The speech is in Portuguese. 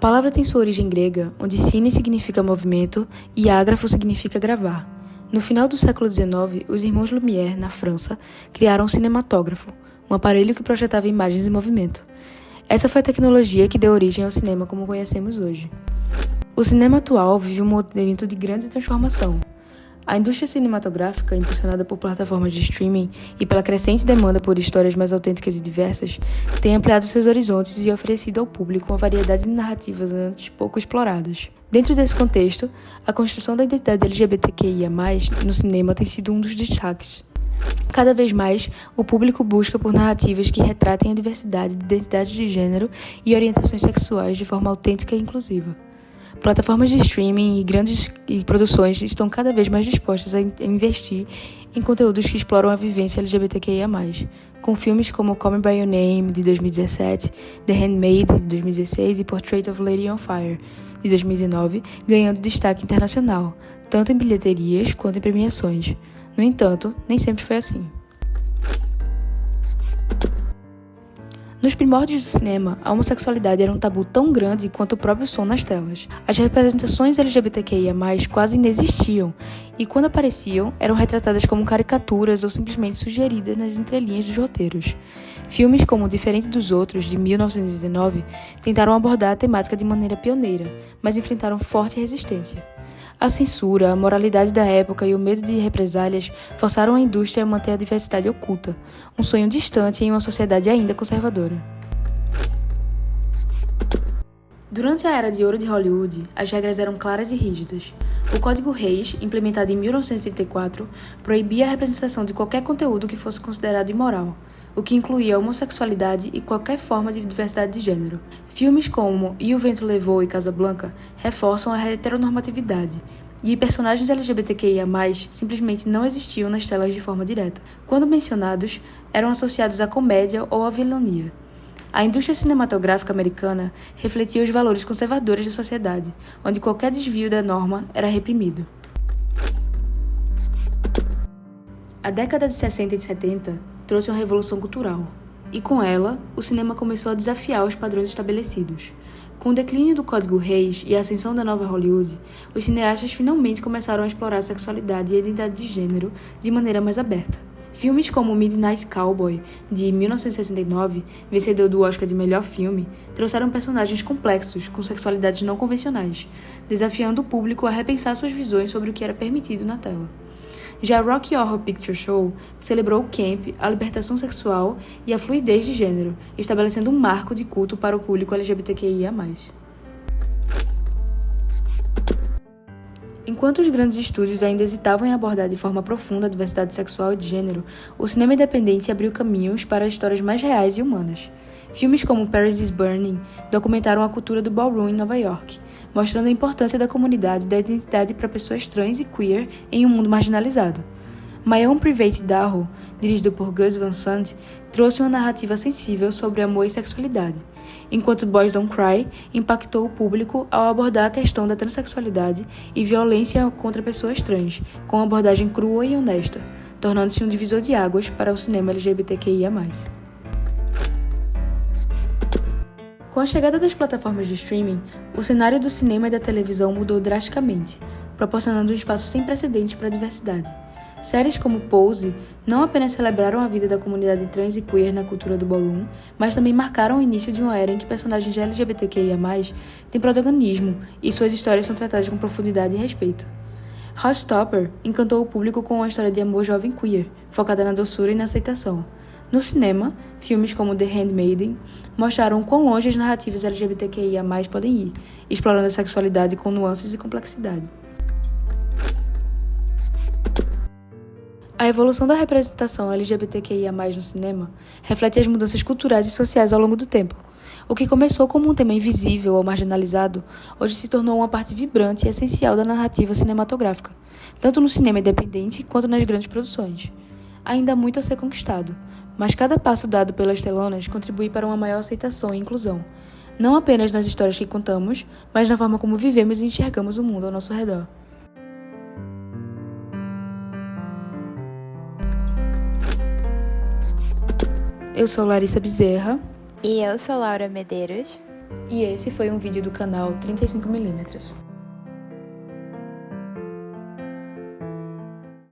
palavra tem sua origem grega, onde cine significa movimento e ágrafo significa gravar. No final do século XIX, os irmãos Lumière, na França, criaram o cinematógrafo, um aparelho que projetava imagens em movimento. Essa foi a tecnologia que deu origem ao cinema como conhecemos hoje. O cinema atual vive um momento de grande transformação. A indústria cinematográfica, impulsionada por plataformas de streaming e pela crescente demanda por histórias mais autênticas e diversas, tem ampliado seus horizontes e oferecido ao público uma variedade de narrativas antes pouco exploradas. Dentro desse contexto, a construção da identidade LGBTQIA+, no cinema tem sido um dos destaques. Cada vez mais, o público busca por narrativas que retratem a diversidade de identidades de gênero e orientações sexuais de forma autêntica e inclusiva. Plataformas de streaming e grandes produções estão cada vez mais dispostas a investir em conteúdos que exploram a vivência LGBTQIA+, com filmes como Call Me By Your Name, de 2017, The Handmaid, de 2016 e Portrait of a Lady on Fire, de 2019, ganhando destaque internacional, tanto em bilheterias quanto em premiações. No entanto, nem sempre foi assim. Nos primórdios do cinema, a homossexualidade era um tabu tão grande quanto o próprio som nas telas. As representações LGBTQIA+, quase inexistiam, e quando apareciam, eram retratadas como caricaturas ou simplesmente sugeridas nas entrelinhas dos roteiros. Filmes como Diferente dos Outros, de 1919, tentaram abordar a temática de maneira pioneira, mas enfrentaram forte resistência. A censura, a moralidade da época e o medo de represálias forçaram a indústria a manter a diversidade oculta, um sonho distante em uma sociedade ainda conservadora. Durante a era de ouro de Hollywood, as regras eram claras e rígidas. O Código Reis, implementado em 1934, proibia a representação de qualquer conteúdo que fosse considerado imoral, o que incluía a homossexualidade e qualquer forma de diversidade de gênero. Filmes como E o Vento Levou e Casablanca reforçam a heteronormatividade, e personagens LGBTQIA+, simplesmente não existiam nas telas de forma direta. Quando mencionados, eram associados à comédia ou à vilania. A indústria cinematográfica americana refletia os valores conservadores da sociedade, onde qualquer desvio da norma era reprimido. A década de 60 e 70 trouxe uma revolução cultural, e com ela, o cinema começou a desafiar os padrões estabelecidos. Com o declínio do Código Reis e a ascensão da nova Hollywood, os cineastas finalmente começaram a explorar a sexualidade e a identidade de gênero de maneira mais aberta. Filmes como Midnight Cowboy, de 1969, vencedor do Oscar de melhor filme, trouxeram personagens complexos, com sexualidades não convencionais, desafiando o público a repensar suas visões sobre o que era permitido na tela. Já Rocky Horror Picture Show celebrou o camp, a libertação sexual e a fluidez de gênero, estabelecendo um marco de culto para o público LGBTQIA+. Enquanto os grandes estúdios ainda hesitavam em abordar de forma profunda a diversidade sexual e de gênero, o cinema independente abriu caminhos para histórias mais reais e humanas. Filmes como Paris is Burning documentaram a cultura do ballroom em Nova York, mostrando a importância da comunidade e da identidade para pessoas trans e queer em um mundo marginalizado. My Own Private Idaho, dirigido por Gus Van Sant, trouxe uma narrativa sensível sobre amor e sexualidade, enquanto Boys Don't Cry impactou o público ao abordar a questão da transexualidade e violência contra pessoas trans, com uma abordagem crua e honesta, tornando-se um divisor de águas para o cinema LGBTQIA+. Com a chegada das plataformas de streaming, o cenário do cinema e da televisão mudou drasticamente, proporcionando um espaço sem precedentes para a diversidade. Séries como Pose não apenas celebraram a vida da comunidade trans e queer na cultura do ballroom, mas também marcaram o início de uma era em que personagens LGBTQIA+, têm protagonismo e suas histórias são tratadas com profundidade e respeito. Heartstopper encantou o público com uma história de amor jovem queer, focada na doçura e na aceitação. No cinema, filmes como The Handmaiden mostraram quão longe as narrativas LGBTQIA+ podem ir, explorando a sexualidade com nuances e complexidade. A evolução da representação LGBTQIA+ no cinema reflete as mudanças culturais e sociais ao longo do tempo. O que começou como um tema invisível ou marginalizado, hoje se tornou uma parte vibrante e essencial da narrativa cinematográfica, tanto no cinema independente quanto nas grandes produções. Ainda há muito a ser conquistado, mas cada passo dado pelas telonas contribui para uma maior aceitação e inclusão, não apenas nas histórias que contamos, mas na forma como vivemos e enxergamos o mundo ao nosso redor. Eu sou Larissa Bezerra. E eu sou Laura Medeiros. E esse foi um vídeo do canal 35mm.